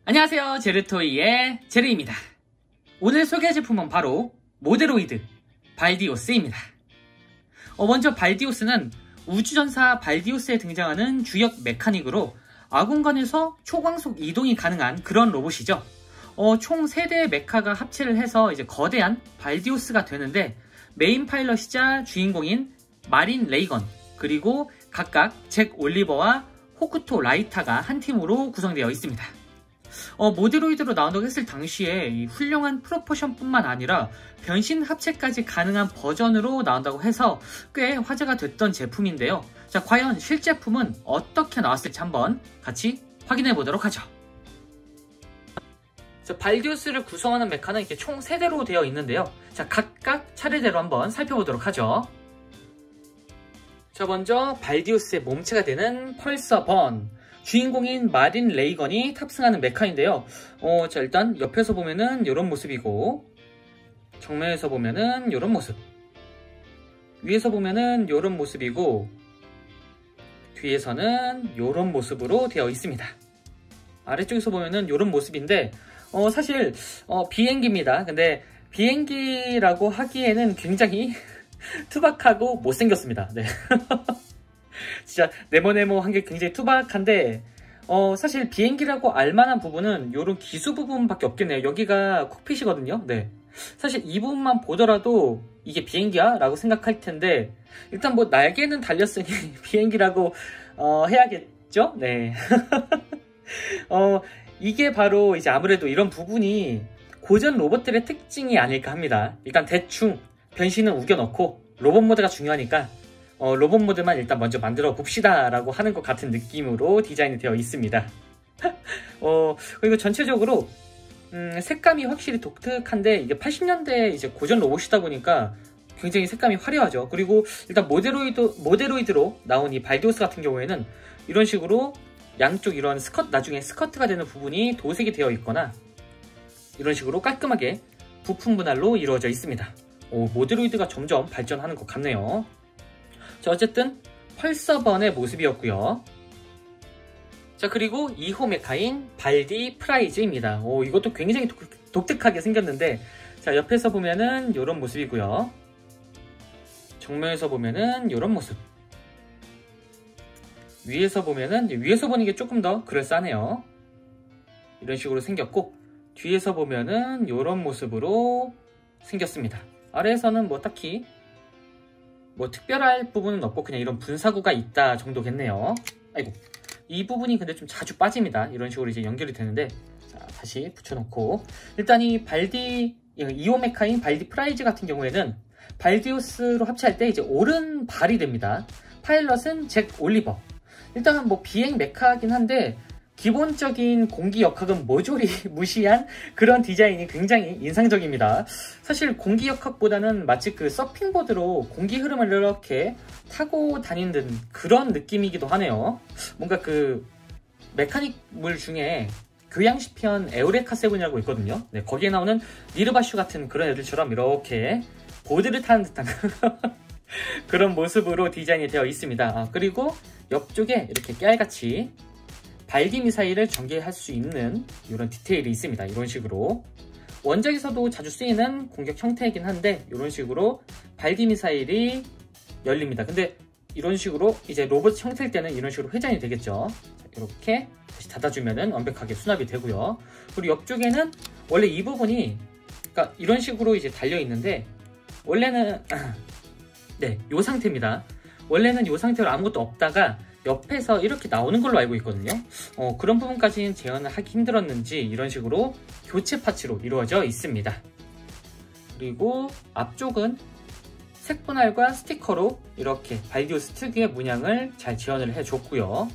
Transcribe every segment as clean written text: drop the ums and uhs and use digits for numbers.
안녕하세요, 제르토이의 제르입니다. 오늘 소개할 제품은 바로 모데로이드 발디오스입니다. 먼저 발디오스는 우주전사 발디오스에 등장하는 주역 메카닉으로 아공간에서 초광속 이동이 가능한 그런 로봇이죠. 총 3대의 메카가 합체를 해서 이제 거대한 발디오스가 되는데, 메인 파일럿이자 주인공인 마린 레이건, 그리고 각각 잭 올리버와 호쿠토 라이타가 한 팀으로 구성되어 있습니다. 모데로이드로 나온다고 했을 당시에 이 훌륭한 프로포션뿐만 아니라 변신 합체까지 가능한 버전으로 나온다고 해서 꽤 화제가 됐던 제품인데요. 자, 과연 실제품은 어떻게 나왔을지 한번 같이 확인해 보도록 하죠. 자, 발디오스를 구성하는 메카는 이렇게 총 3대로 되어 있는데요. 자, 각각 차례대로 한번 살펴보도록 하죠. 자, 먼저 발디오스의 몸체가 되는 펄서 번, 주인공인 마린 레이건이 탑승하는 메카인데요. 자, 일단 옆에서 보면은 이런 모습이고, 정면에서 보면은 이런 모습, 위에서 보면은 이런 모습이고, 뒤에서는 이런 모습으로 되어 있습니다. 아래쪽에서 보면은 이런 모습인데, 사실 비행기입니다. 근데 비행기라고 하기에는 굉장히 투박하고 못생겼습니다. 네. 진짜 네모네모한 게 굉장히 투박한데, 사실 비행기라고 알만한 부분은 이런 기수 부분밖에 없겠네요. 여기가 콕핏이거든요. 네. 사실 이 부분만 보더라도 이게 비행기야? 라고 생각할 텐데, 일단 뭐 날개는 달렸으니 비행기라고 해야겠죠? 네. 이게 바로 이제 아무래도 이런 부분이 고전 로봇들의 특징이 아닐까 합니다. 일단 대충 변신은 우겨넣고 로봇 모드가 중요하니까 로봇 모드만 일단 먼저 만들어 봅시다 라고 하는 것 같은 느낌으로 디자인이 되어 있습니다. 그리고 전체적으로 색감이 확실히 독특한데, 이게 80년대 이제 고전 로봇이다 보니까 굉장히 색감이 화려하죠. 그리고 일단 모데로이드로 나온 이 발디오스 같은 경우에는 이런 식으로 양쪽 이런 나중에 스커트가 되는 부분이 도색이 되어 있거나 이런 식으로 깔끔하게 부품 분할로 이루어져 있습니다. 모데로이드가 점점 발전하는 것 같네요. 자, 어쨌든 펄서번의 모습이었고요. 자, 그리고 2호 메카인 발디 프라이즈입니다. 이것도 굉장히 독특하게 생겼는데, 자, 옆에서 보면은 이런 모습이고요. 정면에서 보면은 이런 모습, 위에서 보면은, 위에서 보는 게 조금 더 그럴싸하네요. 이런 식으로 생겼고, 뒤에서 보면은 이런 모습으로 생겼습니다. 아래에서는 뭐 딱히 뭐 특별할 부분은 없고 그냥 이런 분사구가 있다 정도겠네요. 아이고, 이 부분이 근데 좀 자주 빠집니다. 이런 식으로 이제 연결이 되는데, 자, 다시 붙여놓고, 일단 이 2호 메카인 발디 프라이즈 같은 경우에는 발디오스로 합체할 때 이제 오른발이 됩니다. 파일럿은 잭 올리버. 일단은 뭐 비행 메카긴 한데, 기본적인 공기 역학은 모조리 무시한 그런 디자인이 굉장히 인상적입니다. 사실 공기 역학보다는 마치 그 서핑보드로 공기 흐름을 이렇게 타고 다니는 그런 느낌이기도 하네요. 뭔가 그 메카닉물 중에 교양시편 에우레카 세븐이라고 있거든요. 네, 거기에 나오는 니르바슈 같은 그런 애들처럼 이렇게 보드를 타는 듯한 그런 모습으로 디자인이 되어 있습니다. 그리고 옆쪽에 이렇게 깨알같이 발디 미사일을 전개할 수 있는 이런 디테일이 있습니다. 이런 식으로 원작에서도 자주 쓰이는 공격 형태이긴 한데, 이런 식으로 발디 미사일이 열립니다. 근데 이런 식으로 이제 로봇 형태일 때는 이런 식으로 회전이 되겠죠. 이렇게 다시 닫아주면은 완벽하게 수납이 되고요. 그리고 옆쪽에는 원래 이 부분이, 그러니까 이런 식으로 이제 달려 있는데, 원래는 네, 이 상태입니다. 원래는 이 상태로 아무것도 없다가 옆에서 이렇게 나오는 걸로 알고 있거든요. 그런 부분까지는 재현을 하기 힘들었는지 이런 식으로 교체 파츠로 이루어져 있습니다. 그리고 앞쪽은 색 분할과 스티커로 이렇게 발디오스 특유의 문양을 잘 재현을 해줬고요.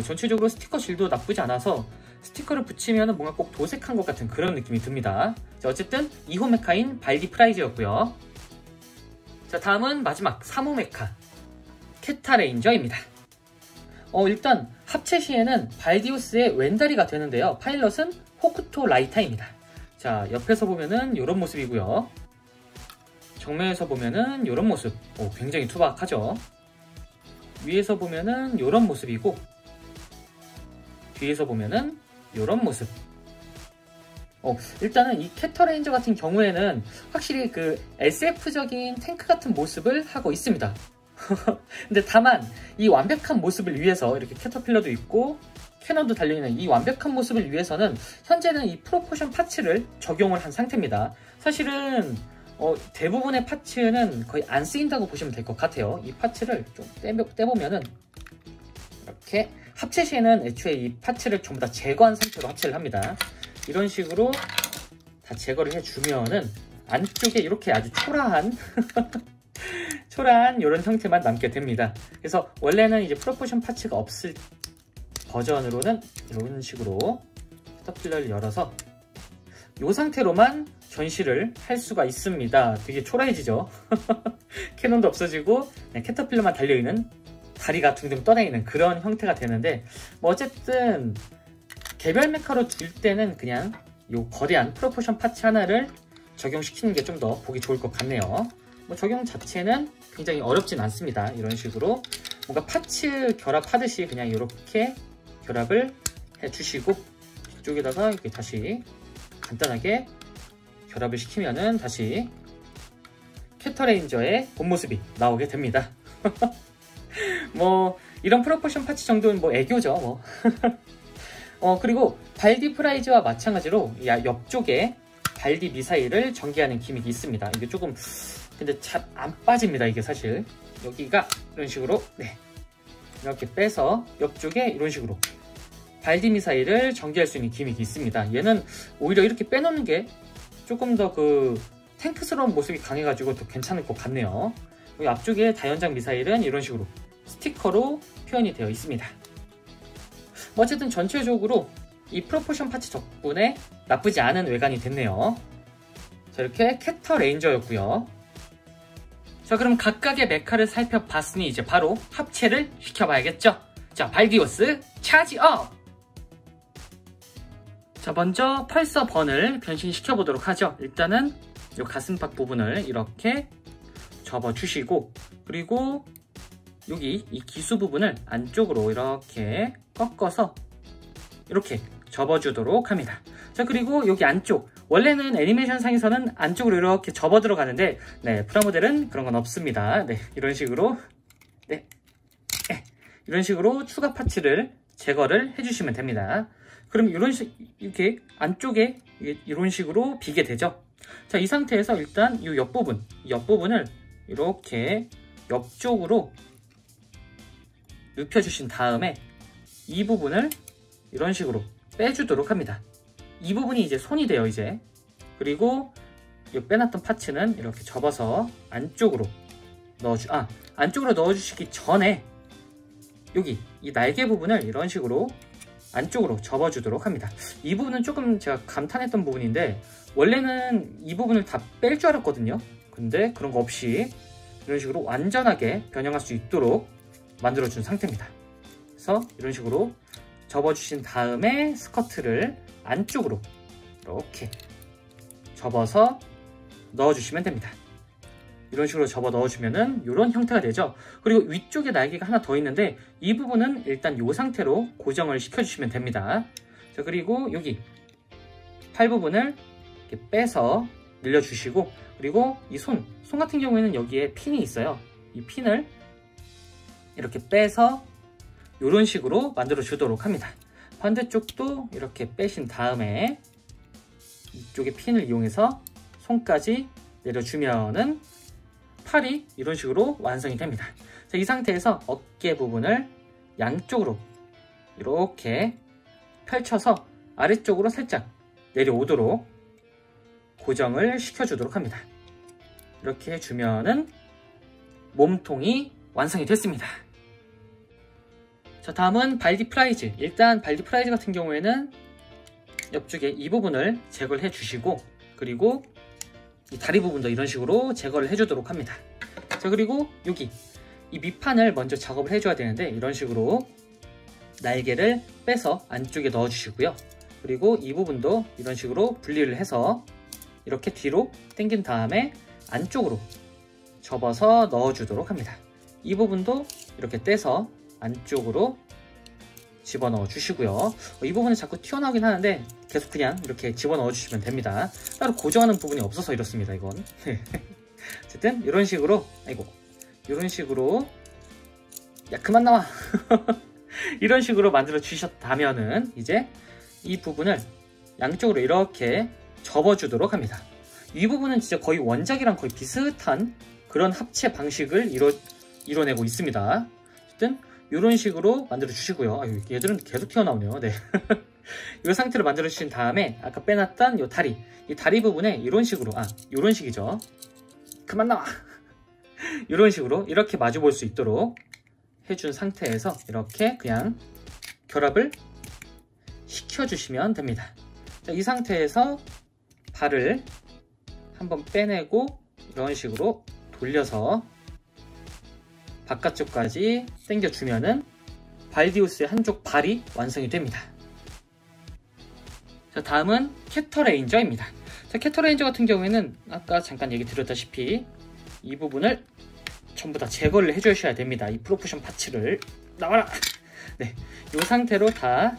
전체적으로 스티커 질도 나쁘지 않아서 스티커를 붙이면 뭔가 꼭 도색한 것 같은 그런 느낌이 듭니다. 자, 어쨌든 2호 메카인 발디 프라이즈였고요. 자, 다음은 마지막 3호 메카 케타 레인저입니다. 일단 합체 시에는 발디오스의 왼다리가 되는데요. 파일럿은 호쿠토 라이타입니다. 자, 옆에서 보면은 이런 모습이고요. 정면에서 보면은 이런 모습. 굉장히 투박하죠. 위에서 보면은 이런 모습이고, 뒤에서 보면은 이런 모습. 일단은 이 캐터레인저 같은 경우에는 확실히 그 SF적인 탱크 같은 모습을 하고 있습니다. 근데 다만 이 완벽한 모습을 위해서 이렇게 캐터필러도 있고 캐논도 달려있는 이 완벽한 모습을 위해서는 현재는 이 프로포션 파츠를 적용을 한 상태입니다. 사실은 대부분의 파츠는 거의 안 쓰인다고 보시면 될 것 같아요. 이 파츠를 좀 떼보면은 이렇게 합체 시에는 애초에 이 파츠를 전부 다 제거한 상태로 합체를 합니다. 이런 식으로 다 제거를 해주면은 안쪽에 이렇게 아주 초라한 초라한 이런 형태만 남게 됩니다. 그래서 원래는 이제 프로포션 파츠가 없을 버전으로는 이런 식으로 캐터필러를 열어서 이 상태로만 전시를 할 수가 있습니다. 되게 초라해지죠? 캐논도 없어지고 캐터필러만 달려있는 다리가 둥둥 떠다니는 그런 형태가 되는데 뭐 어쨌든 개별 메카로 둘 때는 그냥 이 거대한 프로포션 파츠 하나를 적용시키는 게 좀 더 보기 좋을 것 같네요. 뭐 적용 자체는 굉장히 어렵진 않습니다. 이런 식으로 뭔가 파츠 결합하듯이 그냥 이렇게 결합을 해주시고 이쪽에다가 이렇게 다시 간단하게 결합을 시키면은 다시 캐터레인저의 본 모습이 나오게 됩니다. 뭐 이런 프로포션 파츠 정도는 뭐 애교죠 뭐. 그리고 발디 프라이즈와 마찬가지로 옆쪽에 발디 미사일을 전개하는 기믹이 있습니다. 이게 조금 근데 잘 안 빠집니다. 이게 사실 여기가 이런 식으로 이렇게 빼서 옆쪽에 이런 식으로 발디 미사일을 전개할 수 있는 기믹이 있습니다. 얘는 오히려 이렇게 빼놓는 게 조금 더 그 탱크스러운 모습이 강해가지고 더 괜찮을 것 같네요. 여기 앞쪽에 다연장 미사일은 이런 식으로 스티커로 표현이 되어 있습니다. 어쨌든 전체적으로 이 프로포션 파츠 덕분에 나쁘지 않은 외관이 됐네요. 자, 이렇게 캐터레인저였고요. 자, 그럼 각각의 메카를 살펴봤으니 이제 바로 합체를 시켜봐야겠죠. 자, 발디오스 차지업! 자, 먼저 펄서 번을 변신시켜 보도록 하죠. 일단은 이 가슴팍 부분을 이렇게 접어주시고, 그리고 여기 이 기수 부분을 안쪽으로 이렇게 꺾어서 이렇게 접어주도록 합니다. 자, 그리고 여기 안쪽, 원래는 애니메이션 상에서는 안쪽으로 이렇게 접어 들어가는데 프라모델은 그런 건 없습니다. 이런 식으로 이런 식으로 추가 파츠를 제거를 해주시면 됩니다. 그럼 이렇게 안쪽에 이런 식으로 비게 되죠. 자, 이 상태에서 일단 이 옆부분을 이렇게 옆쪽으로 눕혀주신 다음에 이 부분을 이런 식으로 빼주도록 합니다. 이 부분이 이제 손이 돼요, 이제. 그리고 이 빼놨던 파츠는 이렇게 접어서 안쪽으로 안쪽으로 넣어주시기 전에 여기 이 날개 부분을 이런 식으로 안쪽으로 접어주도록 합니다. 이 부분은 조금 제가 감탄했던 부분인데 원래는 이 부분을 다 뺄 줄 알았거든요. 근데 그런 거 없이 이런 식으로 완전하게 변형할 수 있도록 만들어준 상태입니다. 그래서 이런 식으로 접어주신 다음에 스커트를 안쪽으로 이렇게 접어서 넣어주시면 됩니다. 이런 식으로 접어 넣어주면은 이런 형태가 되죠. 그리고 위쪽에 날개가 하나 더 있는데 이 부분은 일단 이 상태로 고정을 시켜주시면 됩니다. 자, 그리고 여기 팔 부분을 이렇게 빼서 늘려주시고, 그리고 이 손 같은 경우에는 여기에 핀이 있어요. 이 핀을 이렇게 빼서 이런 식으로 만들어 주도록 합니다. 반대쪽도 이렇게 빼신 다음에 이쪽에 핀을 이용해서 손까지 내려주면은 팔이 이런 식으로 완성이 됩니다. 자, 이 상태에서 어깨 부분을 양쪽으로 이렇게 펼쳐서 아래쪽으로 살짝 내려오도록 고정을 시켜주도록 합니다. 이렇게 해주면은 몸통이 완성이 됐습니다. 자, 다음은 발디 프라이즈. 일단 발디 프라이즈 같은 경우에는 옆쪽에 이 부분을 제거를 해주시고, 그리고 이 다리 부분도 이런 식으로 제거를 해주도록 합니다. 자, 그리고 여기 이 밑판을 먼저 작업을 해줘야 되는데 이런 식으로 날개를 빼서 안쪽에 넣어주시고요. 그리고 이 부분도 이런 식으로 분리를 해서 이렇게 뒤로 당긴 다음에 안쪽으로 접어서 넣어주도록 합니다. 이 부분도 이렇게 떼서 안쪽으로 집어넣어 주시고요. 이 부분은 자꾸 튀어나오긴 하는데 계속 그냥 이렇게 집어넣어 주시면 됩니다. 따로 고정하는 부분이 없어서 이렇습니다, 이건. 어쨌든 이런 식으로, 아이고, 이런 식으로, 야 그만 나와. 이런 식으로 만들어 주셨다면은 이제 이 부분을 양쪽으로 이렇게 접어주도록 합니다. 이 부분은 진짜 거의 원작이랑 거의 비슷한 그런 합체 방식을 이뤄내고 있습니다. 어쨌든 이런 식으로 만들어 주시고요. 아유, 얘들은 계속 튀어나오네요. 네. 이 상태로 만들어 주신 다음에 아까 빼놨던 이 다리, 이 다리 부분에 이런 식으로, 이런 식이죠. 그만 나와. 이런 식으로 이렇게 마주 볼 수 있도록 해준 상태에서 이렇게 그냥 결합을 시켜주시면 됩니다. 자, 이 상태에서 발을 한번 빼내고 이런 식으로 돌려서 바깥쪽까지 당겨주면은 발디우스의 한쪽 발이 완성이 됩니다. 자, 다음은 캐터레인저입니다. 자, 캐터레인저 같은 경우에는 아까 잠깐 얘기 드렸다시피 이 부분을 전부 다 제거를 해주셔야 됩니다. 이 프로포션 파츠를 나와라! 네, 이 상태로 다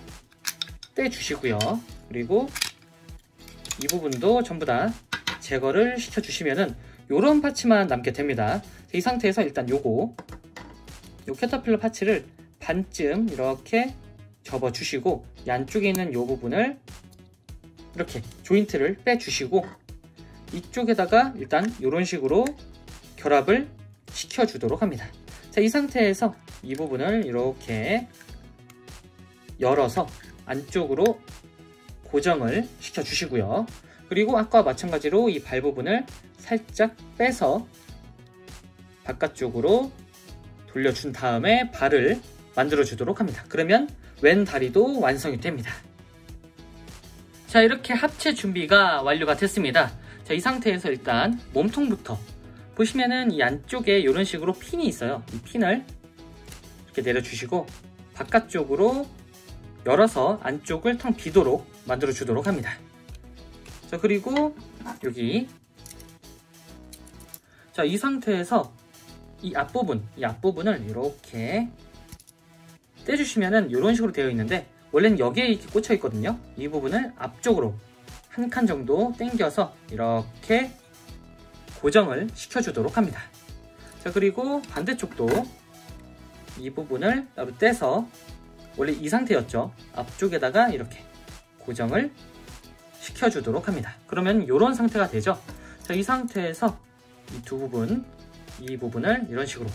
떼주시고요. 그리고 이 부분도 전부 다 제거를 시켜주시면은 요런 파츠만 남게 됩니다. 이 상태에서 일단 요 캐터필러 파츠를 반쯤 이렇게 접어주시고 양쪽에 있는 요 부분을 이렇게 조인트를 빼주시고 이쪽에다가 일단 요런 식으로 결합을 시켜주도록 합니다. 자, 이 상태에서 이 부분을 이렇게 열어서 안쪽으로 고정을 시켜주시고요. 그리고 아까와 마찬가지로 이 발 부분을 살짝 빼서 바깥쪽으로 돌려준 다음에 발을 만들어 주도록 합니다. 그러면 왼 다리도 완성이 됩니다. 자, 이렇게 합체 준비가 완료가 됐습니다. 자, 이 상태에서 일단 몸통부터 보시면은 이 안쪽에 이런 식으로 핀이 있어요. 이 핀을 이렇게 내려주시고 바깥쪽으로 열어서 안쪽을 텅 비도록 만들어 주도록 합니다. 자, 그리고 여기, 자, 이 상태에서 이 앞부분을 이렇게 떼주시면은 이런 식으로 되어 있는데 원래는 여기에 이렇게 꽂혀 있거든요. 이 부분을 앞쪽으로 한 칸 정도 당겨서 이렇게 고정을 시켜주도록 합니다. 자, 그리고 반대쪽도 이 부분을 따로 떼서 원래 이 상태였죠. 앞쪽에다가 이렇게 고정을 시켜주도록 합니다. 그러면 이런 상태가 되죠. 자, 이 상태에서 이 두 부분, 이 부분을 이런 식으로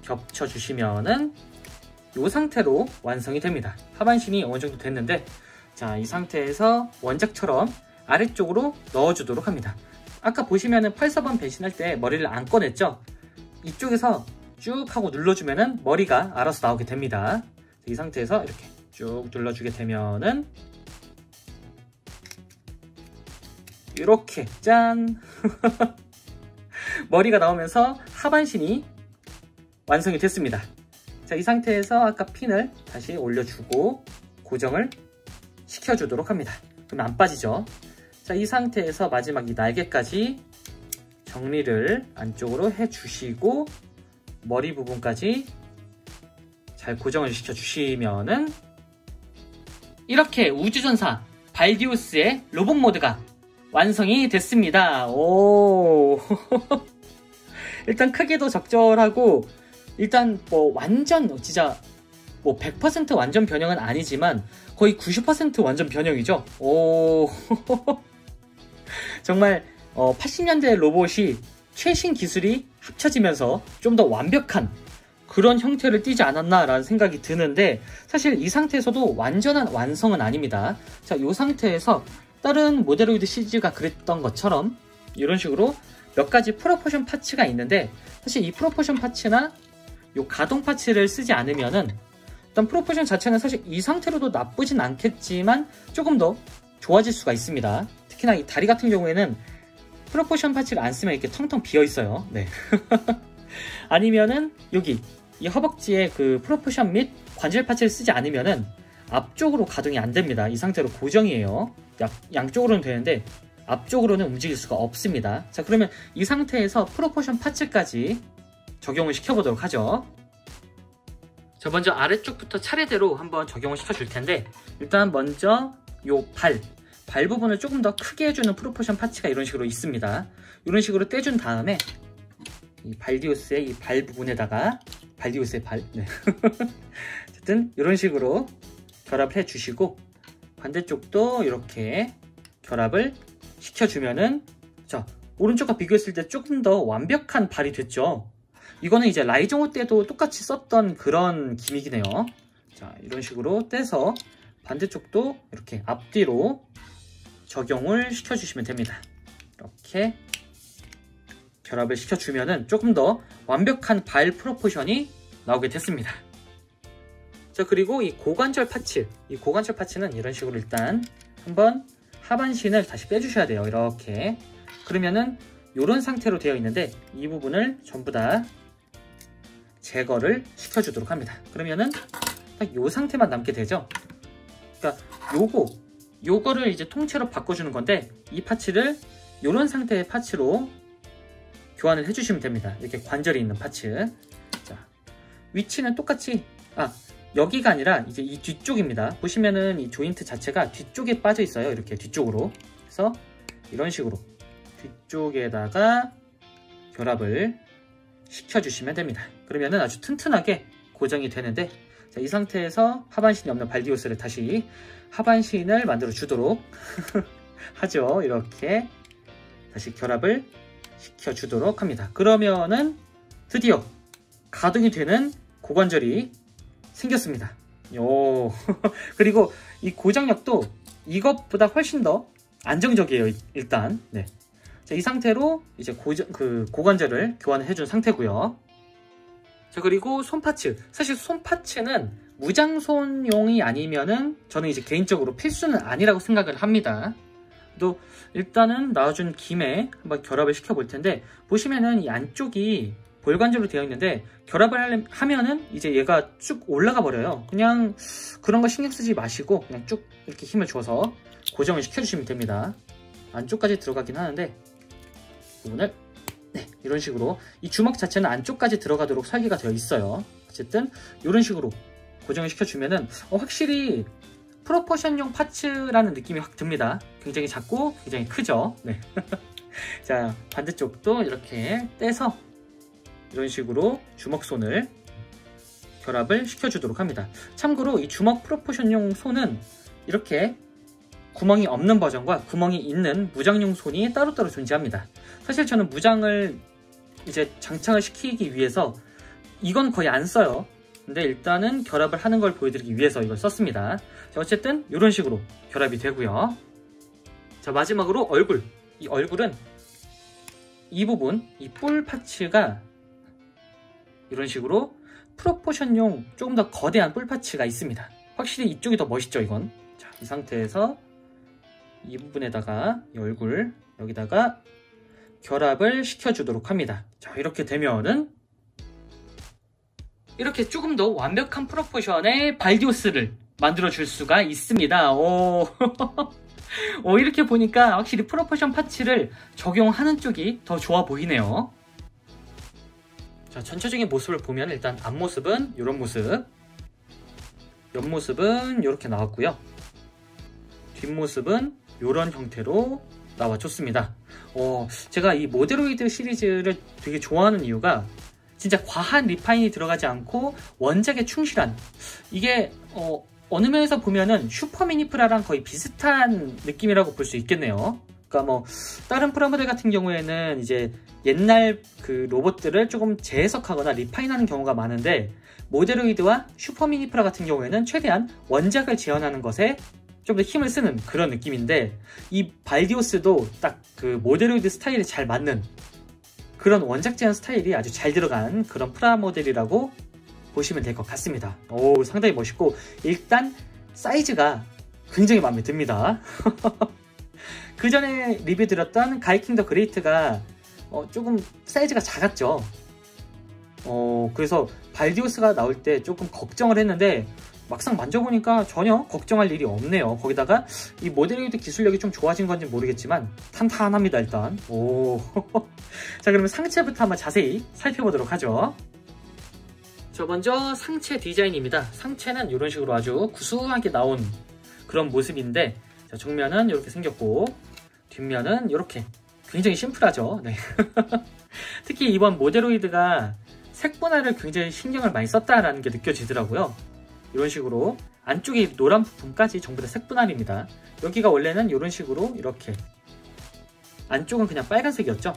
겹쳐주시면은 이 상태로 완성이 됩니다. 하반신이 어느 정도 됐는데, 자, 이 상태에서 원작처럼 아래쪽으로 넣어주도록 합니다. 아까 보시면은 8,4번 변신할 때 머리를 안 꺼냈죠? 이쪽에서 쭉 하고 눌러주면은 머리가 알아서 나오게 됩니다. 이 상태에서 이렇게 쭉 눌러주게 되면은 이렇게 짠! 머리가 나오면서 하반신이 완성이 됐습니다. 자, 이 상태에서 아까 핀을 다시 올려주고 고정을 시켜주도록 합니다. 그러면 안 빠지죠? 자, 이 상태에서 마지막 이 날개까지 정리를 안쪽으로 해주시고 머리 부분까지 잘 고정을 시켜주시면은 이렇게 우주전사 발디우스의 로봇 모드가 완성이 됐습니다. 오. 일단 크기도 적절하고 일단 뭐 완전 진짜 뭐 100% 완전 변형은 아니지만 거의 90% 완전 변형이죠. 오. 정말 80년대 로봇이 최신 기술이 합쳐지면서 좀 더 완벽한 그런 형태를 띠지 않았나 라는 생각이 드는데 사실 이 상태에서도 완전한 완성은 아닙니다. 자, 이 상태에서 다른 모델로이드 시리즈가 그랬던 것처럼 이런 식으로 몇 가지 프로포션 파츠가 있는데 사실 이 프로포션 파츠나 이 가동 파츠를 쓰지 않으면은 일단 프로포션 자체는 사실 이 상태로도 나쁘진 않겠지만 조금 더 좋아질 수가 있습니다. 특히나 이 다리 같은 경우에는 프로포션 파츠를 안 쓰면 이렇게 텅텅 비어 있어요. 네. 아니면은 여기 이 허벅지에 그 프로포션 및 관절 파츠를 쓰지 않으면은 앞쪽으로 가동이 안 됩니다. 이 상태로 고정이에요. 양쪽으로는 되는데 앞쪽으로는 움직일 수가 없습니다. 자, 그러면 이 상태에서 프로포션 파츠까지 적용을 시켜보도록 하죠. 자, 먼저 아래쪽부터 차례대로 한번 적용을 시켜줄 텐데 일단 먼저 요 발, 발 부분을 조금 더 크게 해주는 프로포션 파츠가 이런 식으로 있습니다. 이런 식으로 떼준 다음에 이 발디우스의 이 발 부분에다가 발디우스의 발, 네. 어쨌든 이런 식으로 결합을 해주시고 반대쪽도 이렇게 결합을 시켜주면은 자, 오른쪽과 비교했을 때 조금 더 완벽한 발이 됐죠. 이거는 이제 라이정호 때도 똑같이 썼던 그런 기믹이네요. 자, 이런 식으로 떼서 반대쪽도 이렇게 앞뒤로 적용을 시켜주시면 됩니다. 이렇게 결합을 시켜주면은 조금 더 완벽한 발 프로포션이 나오게 됐습니다. 자, 그리고 이 고관절 파츠, 이 고관절 파츠는 이런 식으로 일단 한번 하반신을 다시 빼주셔야 돼요. 이렇게. 그러면은 이런 상태로 되어 있는데 이 부분을 전부 다 제거를 시켜주도록 합니다. 그러면은 딱 이 상태만 남게 되죠. 그러니까 요거를 이제 통째로 바꿔주는 건데 이 파츠를 이런 상태의 파츠로 교환을 해주시면 됩니다. 이렇게 관절이 있는 파츠. 자, 위치는 똑같이 여기가 아니라 이제 이 뒤쪽입니다. 보시면은 이 조인트 자체가 뒤쪽에 빠져 있어요. 이렇게 뒤쪽으로. 그래서 이런 식으로 뒤쪽에다가 결합을 시켜주시면 됩니다. 그러면은 아주 튼튼하게 고정이 되는데 자, 이 상태에서 하반신이 없는 발디우스를 다시 하반신을 만들어 주도록 하죠. 이렇게 다시 결합을 시켜주도록 합니다. 그러면은 드디어 가동이 되는 고관절이 생겼습니다. 그리고 이 고장력도 이것보다 훨씬 더 안정적이에요. 일단 네. 자, 이 상태로 이제 고관절을 교환을 해준 상태고요. 자, 그리고 손 파츠. 사실 손 파츠는 무장손용이 아니면은 저는 이제 개인적으로 필수는 아니라고 생각을 합니다. 또 일단은 나와준 김에 한번 결합을 시켜볼 텐데 보시면은 이 안쪽이 볼관절로 되어 있는데 결합을 하면은 이제 얘가 쭉 올라가 버려요. 그냥 그런 거 신경 쓰지 마시고 그냥 쭉 이렇게 힘을 줘서 고정을 시켜주시면 됩니다. 안쪽까지 들어가긴 하는데 부분을 네, 이런 식으로 이 주먹 자체는 안쪽까지 들어가도록 설계가 되어 있어요. 어쨌든 이런 식으로 고정을 시켜주면은 확실히 프로포션용 파츠라는 느낌이 확 듭니다. 굉장히 작고 굉장히 크죠. 네. 자, 반대쪽도 이렇게 떼서 이런 식으로 주먹손을 결합을 시켜주도록 합니다. 참고로 이 주먹 프로포션용 손은 이렇게 구멍이 없는 버전과 구멍이 있는 무장용 손이 따로따로 존재합니다. 사실 저는 무장을 이제 장착을 시키기 위해서 이건 거의 안 써요. 근데 일단은 결합을 하는 걸 보여드리기 위해서 이걸 썼습니다. 자, 어쨌든 이런 식으로 결합이 되고요. 자, 마지막으로 얼굴. 이 얼굴은 이 부분, 이 뿔 파츠가 이런 식으로 프로포션용 조금 더 거대한 뿔 파츠가 있습니다. 확실히 이쪽이 더 멋있죠, 이건. 자, 이 상태에서 이 부분에다가 이 얼굴 여기다가 결합을 시켜주도록 합니다. 자, 이렇게 되면은 이렇게 조금 더 완벽한 프로포션의 발디우스를 만들어줄 수가 있습니다. 이렇게 보니까 확실히 프로포션 파츠를 적용하는 쪽이 더 좋아 보이네요. 자, 전체적인 모습을 보면 일단 앞모습은 이런 모습, 옆모습은 이렇게 나왔고요. 뒷모습은 이런 형태로 나와줬습니다. 제가 이 모데로이드 시리즈를 되게 좋아하는 이유가 진짜 과한 리파인이 들어가지 않고 원작에 충실한, 이게 어느 면에서 보면은 슈퍼미니프라랑 거의 비슷한 느낌이라고 볼 수 있겠네요. 그러니까 뭐 다른 프라모델 같은 경우에는 이제 옛날 그 로봇들을 조금 재해석하거나 리파인하는 경우가 많은데 모데로이드와 슈퍼미니프라 같은 경우에는 최대한 원작을 재현하는 것에 좀 더 힘을 쓰는 그런 느낌인데 이 발디우스도 딱 그 모데로이드 스타일에 잘 맞는 그런 원작 재현 스타일이 아주 잘 들어간 그런 프라모델이라고 보시면 될 것 같습니다. 상당히 멋있고 일단 사이즈가 굉장히 마음에 듭니다. 그 전에 리뷰 드렸던 가이킹 더 그레이트가 조금 사이즈가 작았죠. 그래서 발디우스가 나올 때 조금 걱정을 했는데 막상 만져보니까 전혀 걱정할 일이 없네요. 거기다가 이 모데로이드 기술력이 좀 좋아진 건지 모르겠지만 탄탄합니다. 일단 자, 그러면 상체부터 한번 자세히 살펴보도록 하죠. 자, 먼저 상체 디자인입니다. 상체는 이런 식으로 아주 구수하게 나온 그런 모습인데 자, 정면은 이렇게 생겼고 뒷면은 이렇게. 굉장히 심플하죠. 네. 특히 이번 모델로이드가 색 분할을 굉장히 신경을 많이 썼다라는 게 느껴지더라고요. 이런 식으로 안쪽에 노란 부분까지 전부 다 색 분할입니다. 여기가 원래는 이런 식으로 이렇게 안쪽은 그냥 빨간색이었죠.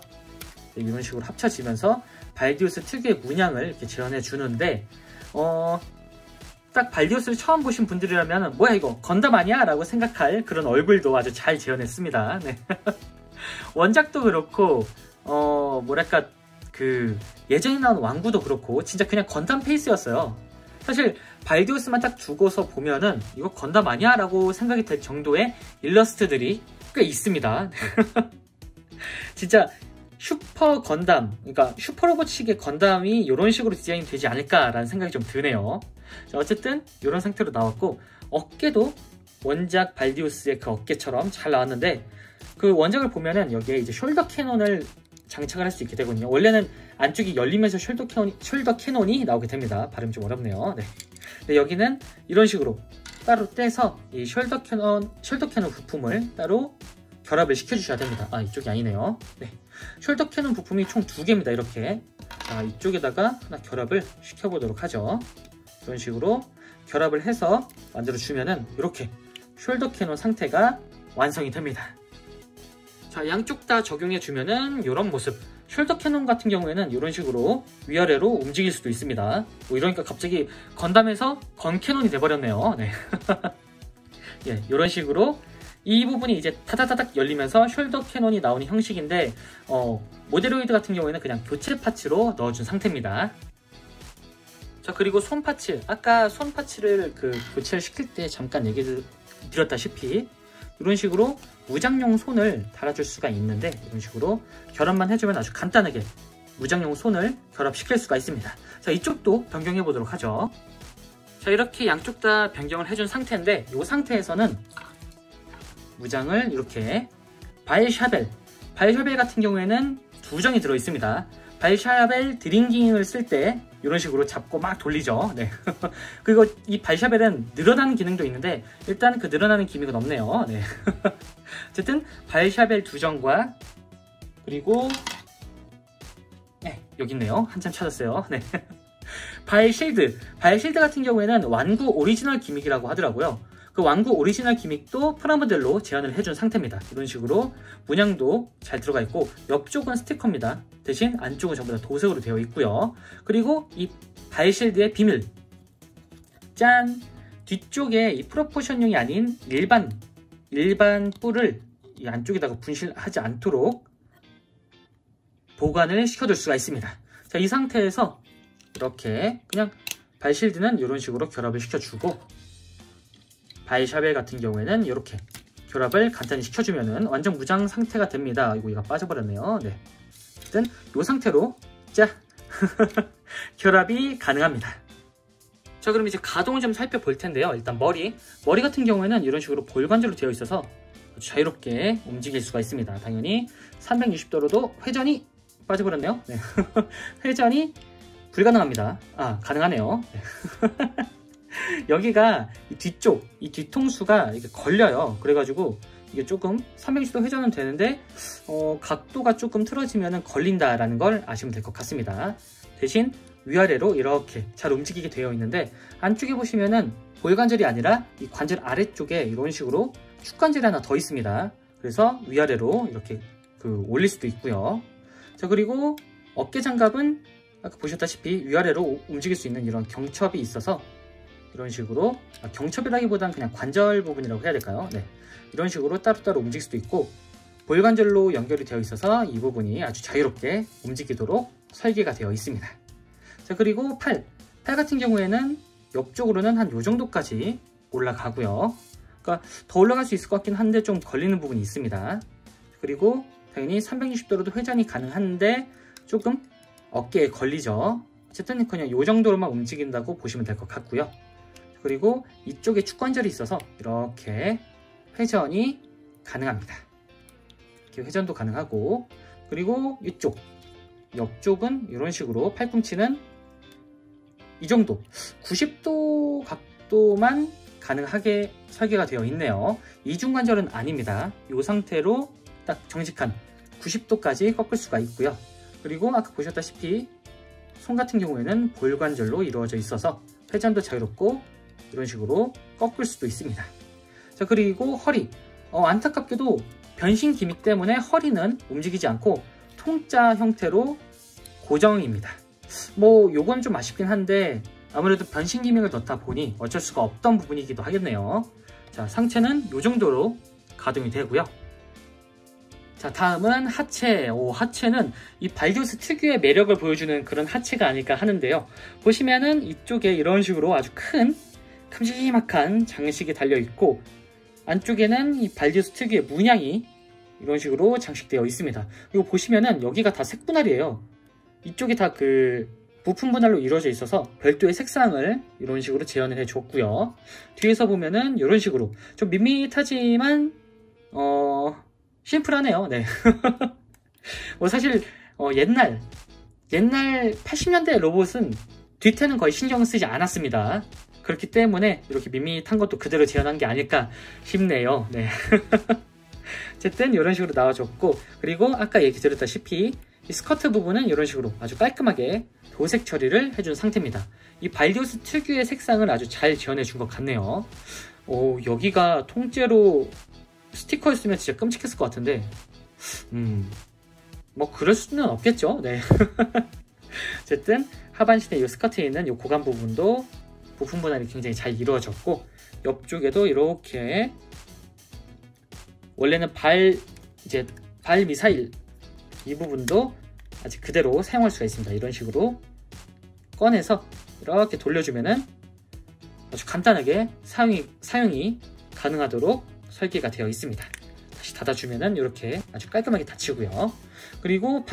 네, 이런 식으로 합쳐지면서 발디우스 특유의 문양을 이렇게 재현해 주는데 딱 발디우스를 처음 보신 분들이라면 뭐야 이거 건담 아니야? 라고 생각할 그런 얼굴도 아주 잘 재현했습니다. 네. 원작도 그렇고 뭐랄까 그 예전에 나온 왕구도 그렇고 진짜 그냥 건담 페이스였어요. 사실 발디우스만 딱 두고서 보면은 이거 건담 아니야? 라고 생각이 될 정도의 일러스트들이 꽤 있습니다. 진짜 슈퍼 건담, 그러니까 슈퍼로봇식의 건담이 이런 식으로 디자인 되지 않을까라는 생각이 좀 드네요. 자, 어쨌든 이런 상태로 나왔고 어깨도 원작 발디우스의 그 어깨처럼 잘 나왔는데 그 원작을 보면은 여기에 이제 숄더 캐논을 장착을 할 수 있게 되거든요. 원래는 안쪽이 열리면서 숄더 캐논이 나오게 됩니다. 발음이 좀 어렵네요. 네. 근데 여기는 이런 식으로 따로 떼서 이 숄더 캐논 부품을 따로 결합을 시켜주셔야 됩니다. 아, 이쪽이 아니네요. 네. 숄더 캐논 부품이 총 2개입니다. 이렇게. 자, 이쪽에다가 하나 결합을 시켜보도록 하죠. 이런 식으로 결합을 해서 만들어주면은 이렇게 숄더 캐논 상태가 완성이 됩니다. 자, 양쪽 다 적용해주면은 이런 모습. 숄더 캐논 같은 경우에는 이런 식으로 위아래로 움직일 수도 있습니다. 뭐 이러니까 갑자기 건담에서 건 캐논이 돼버렸네요. 네. 예, 이런 식으로 이 부분이 이제 타다다닥 열리면서 숄더 캐논이 나오는 형식인데 모델로이드 같은 경우에는 그냥 교체 파츠로 넣어준 상태입니다. 자, 그리고 손 파츠. 아까 손 파츠를 교체를 시킬 때 잠깐 얘기 드렸다시피 이런 식으로 무장용 손을 달아줄 수가 있는데 이런 식으로 결합만 해주면 아주 간단하게 무장용 손을 결합시킬 수가 있습니다. 자, 이쪽도 변경해 보도록 하죠. 자, 이렇게 양쪽 다 변경을 해준 상태인데 이 상태에서는 무장을 이렇게 바일샤벨 같은 경우에는 2정이 들어있습니다. 바일샤벨 드링깅을 쓸 때 이런 식으로 잡고 막 돌리죠. 네. 그리고 이 바일샤벨은 늘어나는 기능도 있는데 일단 그 늘어나는 기믹은 없네요. 네. 어쨌든 바일샤벨 2정과 그리고 네, 여기 있네요. 한참 찾았어요. 네. 바일실드 같은 경우에는 완구 오리지널 기믹이라고 하더라고요. 그 완구 오리지널 기믹도 프라모델로 제안을 해준 상태입니다. 이런 식으로 문양도 잘 들어가 있고 옆쪽은 스티커입니다. 대신 안쪽은 전부 다 도색으로 되어 있고요. 그리고 이 바일실드의 비밀 짠! 뒤쪽에 이 프로포션용이 아닌 일반 뿔을 이 안쪽에다가 분실하지 않도록 보관을 시켜둘 수가 있습니다. 자, 이 상태에서 이렇게 그냥 바일실드는 이런 식으로 결합을 시켜주고 바일샤벨 같은 경우에는 이렇게 결합을 간단히 시켜주면은 완전 무장 상태가 됩니다. 이거 얘가 빠져버렸네요. 네. 어쨌든 이 상태로 자 결합이 가능합니다. 자, 그럼 이제 가동을 좀 살펴볼 텐데요. 일단 머리 같은 경우에는 이런 식으로 볼관절로 되어 있어서 자유롭게 움직일 수가 있습니다. 당연히 360도로도 회전이 빠져버렸네요. 네. 회전이 불가능합니다. 아, 가능하네요. 네. 여기가 이 뒤통수가 이렇게 걸려요. 그래가지고 이게 조금 360도 회전은 되는데 각도가 조금 틀어지면 걸린다라는 걸 아시면 될 것 같습니다. 대신 위아래로 이렇게 잘 움직이게 되어 있는데 안쪽에 보시면은 볼관절이 아니라 이 관절 아래쪽에 이런 식으로 축관절이 하나 더 있습니다. 그래서 위아래로 이렇게 올릴 수도 있고요. 자, 그리고 어깨 장갑은 아까 보셨다시피 위아래로 움직일 수 있는 이런 경첩이 있어서 이런 식으로 경첩이라기보단 그냥 관절 부분이라고 해야 될까요? 네, 이런 식으로 따로따로 움직일 수도 있고 볼관절로 연결이 되어 있어서 이 부분이 아주 자유롭게 움직이도록 설계가 되어 있습니다. 자, 그리고 팔 같은 경우에는 옆쪽으로는 한 요 정도까지 올라가고요. 그러니까 더 올라갈 수 있을 것 같긴 한데 좀 걸리는 부분이 있습니다. 그리고 당연히 360도로도 회전이 가능한데 조금 어깨에 걸리죠. 어쨌든 그냥 요 정도로만 움직인다고 보시면 될 것 같고요. 그리고 이쪽에 축관절이 있어서 이렇게 회전이 가능합니다. 이렇게 회전도 가능하고, 그리고 이쪽 옆쪽은 이런 식으로 팔꿈치는 이 정도 90도 각도만 가능하게 설계가 되어 있네요. 이중관절은 아닙니다. 이 상태로 딱 정직한 90도까지 꺾을 수가 있고요. 그리고 아까 보셨다시피 손 같은 경우에는 볼관절로 이루어져 있어서 회전도 자유롭고 이런 식으로 꺾을 수도 있습니다. 자, 그리고 허리. 안타깝게도 변신 기믹 때문에 허리는 움직이지 않고 통짜 형태로 고정입니다. 뭐 요건 좀 아쉽긴 한데 아무래도 변신 기믹을 넣다 보니 어쩔 수가 없던 부분이기도 하겠네요. 자, 상체는 요 정도로 가동이 되고요. 자, 다음은 하체. 하체는 이 발디우스 특유의 매력을 보여주는 그런 하체가 아닐까 하는데요. 보시면은 이쪽에 이런 식으로 아주 큰 큼지막한 장식이 달려있고 안쪽에는 이 발디우스 특유의 문양이 이런 식으로 장식되어 있습니다. 그리고 보시면은 여기가 다 색분할이에요. 이쪽이 다 그 부품 분할로 이루어져 있어서 별도의 색상을 이런 식으로 재현을 해줬고요. 뒤에서 보면은 이런 식으로 좀 밋밋하지만 심플하네요. 네. 사실 옛날 80년대 로봇은 뒤태는 거의 신경 쓰지 않았습니다. 그렇기 때문에 이렇게 밋밋한 것도 그대로 재현한 게 아닐까 싶네요. 네. 어쨌든 이런 식으로 나와줬고, 그리고 아까 얘기 드렸다시피 이 스커트 부분은 이런 식으로 아주 깔끔하게 도색 처리를 해준 상태입니다. 이 발디우스 특유의 색상을 아주 잘 지원해 준 것 같네요. 여기가 통째로 스티커였으면 진짜 끔찍했을 것 같은데 뭐 그럴 수는 없겠죠. 네. 어쨌든 하반신의 이 스커트에 있는 이 고관 부분도 부품 분할이 굉장히 잘 이루어졌고, 옆쪽에도 이렇게 원래는 발 미사일 이 부분도 아직 그대로 사용할 수가 있습니다. 이런 식으로 꺼내서 이렇게 돌려주면은 아주 간단하게 사용이 가능하도록 설계가 되어 있습니다. 다시 닫아주면은 이렇게 아주 깔끔하게 닫히고요. 그리고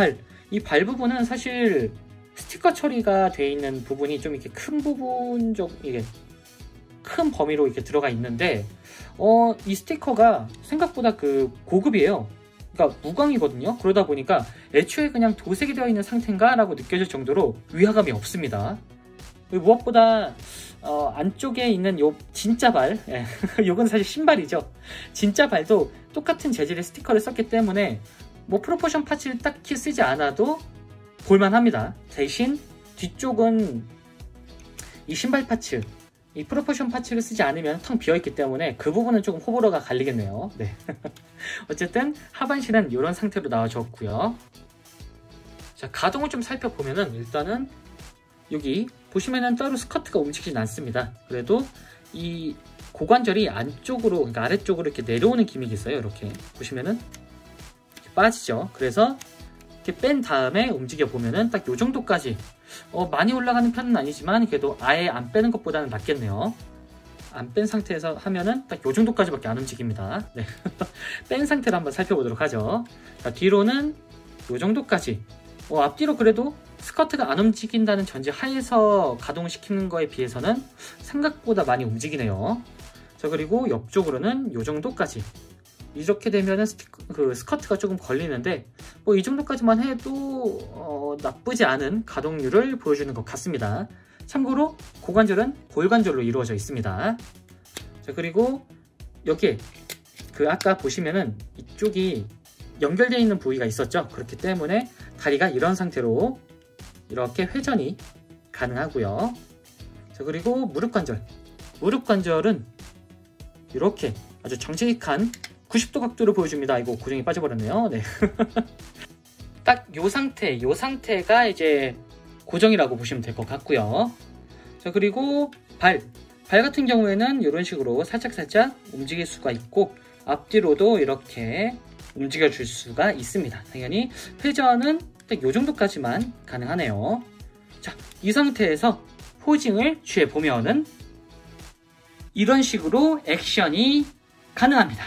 이 발 부분은 사실 스티커 처리가 되어 있는 부분이 좀 이렇게 이게 큰 범위로 이렇게 들어가 있는데, 이 스티커가 생각보다 고급이에요. 그러니까 무광이거든요. 그러다 보니까 애초에 그냥 도색이 되어 있는 상태인가 라고 느껴질 정도로 위화감이 없습니다. 무엇보다 안쪽에 있는 요 진짜 발, 요건 사실 신발이죠. 진짜 발도 똑같은 재질의 스티커를 썼기 때문에 뭐 프로포션 파츠를 딱히 쓰지 않아도 볼만합니다. 대신 뒤쪽은 이 신발 파츠, 이 프로포션 파츠를 쓰지 않으면 텅 비어있기 때문에 그 부분은 조금 호불호가 갈리겠네요. 네. 어쨌든 하반신은 이런 상태로 나와줬고요. 자, 가동을 좀 살펴보면은 일단은 여기 보시면은 따로 스커트가 움직이진 않습니다. 그래도 이 고관절이 안쪽으로, 그러니까 아래쪽으로 이렇게 내려오는 기믹이 있어요. 이렇게 보시면은 이렇게 빠지죠. 그래서 이렇게 뺀 다음에 움직여 보면은 딱 요 정도까지, 많이 올라가는 편은 아니지만 그래도 아예 안 빼는 것보다는 낫겠네요. 안 뺀 상태에서 하면은 딱 요 정도까지밖에 안 움직입니다. 네. 뺀 상태로 한번 살펴보도록 하죠. 자, 뒤로는 요 정도까지. 앞뒤로 그래도 스커트가 안 움직인다는 전제 하에서 가동시키는 거에 비해서는 생각보다 많이 움직이네요. 자, 그리고 옆쪽으로는 요 정도까지. 이렇게 되면은 스커트가 조금 걸리는데 뭐 이 정도까지만 해도 나쁘지 않은 가동률을 보여주는 것 같습니다. 참고로 고관절은 볼관절로 이루어져 있습니다. 자, 그리고 여기에 아까 보시면은 이쪽이 연결되어 있는 부위가 있었죠. 그렇기 때문에 다리가 이런 상태로 이렇게 회전이 가능하고요. 자, 그리고 무릎관절은 이렇게 아주 정직한 90도 각도를 보여줍니다. 이거 고정이 빠져버렸네요. 네. 딱 요 상태가 이제 고정이라고 보시면 될 것 같고요. 자, 그리고 발 같은 경우에는 이런 식으로 살짝살짝 움직일 수가 있고 앞뒤로도 이렇게 움직여 줄 수가 있습니다. 당연히 회전은 딱 요 정도까지만 가능하네요. 자, 이 상태에서 포징을 취해 보면은 이런 식으로 액션이 가능합니다.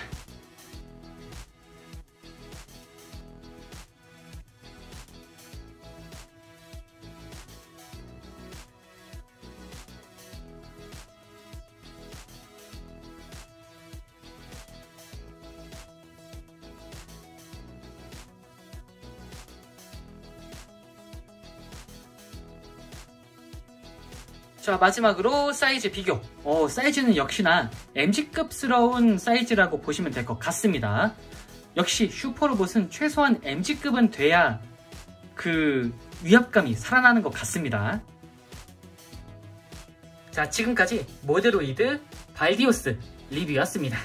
자, 마지막으로 사이즈 비교. 사이즈는 역시나 MG급스러운 사이즈라고 보시면 될 것 같습니다. 역시 슈퍼로봇은 최소한 MG급은 돼야 그 위압감이 살아나는 것 같습니다. 자, 지금까지 모데로이드 발디오스 리뷰였습니다.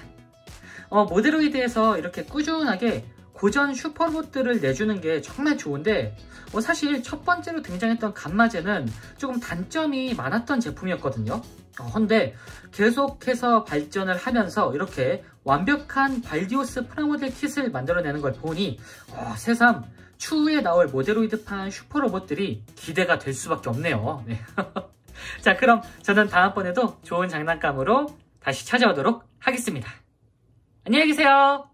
모데로이드에서 이렇게 꾸준하게 고전 슈퍼로봇들을 내주는 게 정말 좋은데 사실 첫 번째로 등장했던 감마제는 조금 단점이 많았던 제품이었거든요. 근데 계속해서 발전을 하면서 이렇게 완벽한 발디오스 프라모델 킷을 만들어내는 걸 보니 새삼 추후에 나올 모데로이드판 슈퍼로봇들이 기대가 될 수밖에 없네요. 네. 자, 그럼 저는 다음번에도 좋은 장난감으로 다시 찾아오도록 하겠습니다. 안녕히 계세요.